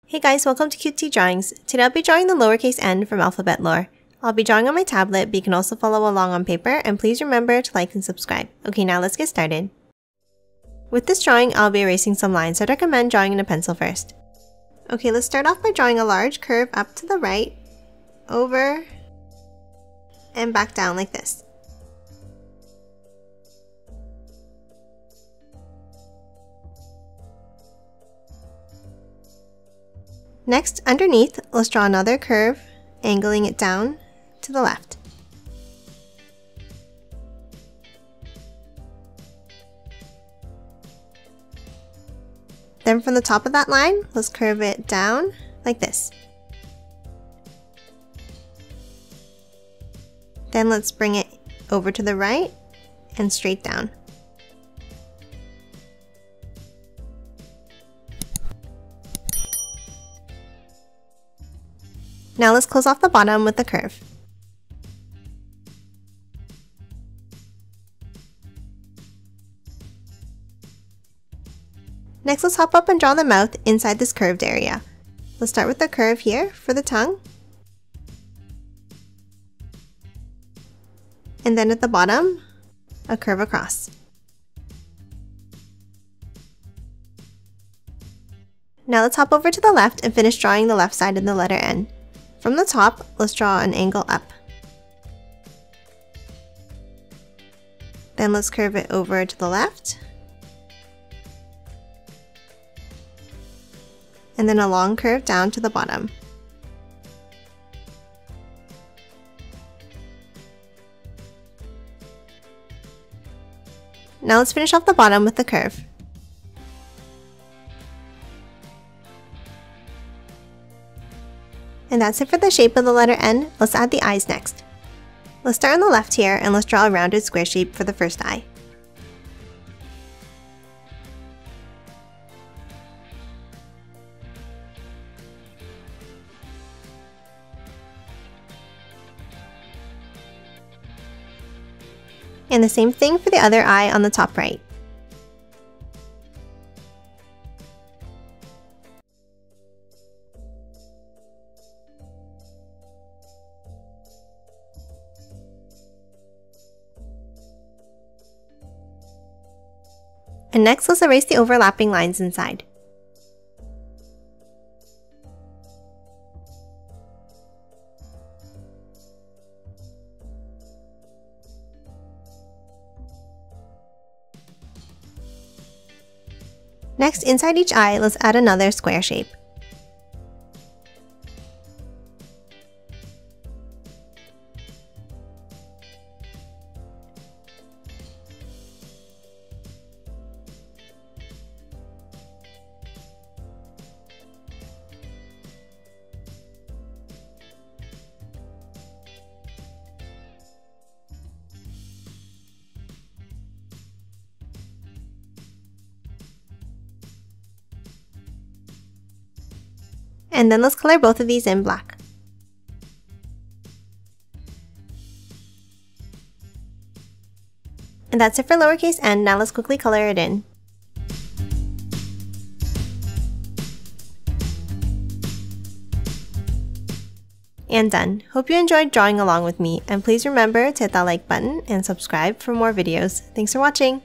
Hey guys, welcome to Cutesy Drawings. Today I'll be drawing the lowercase n from alphabet lore. I'll be drawing on my tablet, but you can also follow along on paper, and please remember to like and subscribe. Okay, now let's get started. With this drawing, I'll be erasing some lines, so I'd recommend drawing in a pencil first. Okay, let's start off by drawing a large curve up to the right, over, and back down like this. Next, underneath, let's draw another curve, angling it down to the left. Then from the top of that line, let's curve it down like this. Then let's bring it over to the right and straight down. Now let's close off the bottom with the curve. Next, let's hop up and draw the mouth inside this curved area. Let's start with the curve here for the tongue. And then at the bottom, a curve across. Now let's hop over to the left and finish drawing the left side of the letter N. From the top, let's draw an angle up. Then let's curve it over to the left. And then a long curve down to the bottom. Now let's finish off the bottom with the curve. And that's it for the shape of the letter N. Let's add the eyes next. Let's start on the left here and let's draw a rounded square shape for the first eye. And the same thing for the other eye on the top right. And next, let's erase the overlapping lines inside. Next, inside each eye, let's add another square shape. And then let's color both of these in black. And that's it for lowercase n. Now let's quickly color it in. And done. Hope you enjoyed drawing along with me, and please remember to hit that like button and subscribe for more videos. Thanks for watching!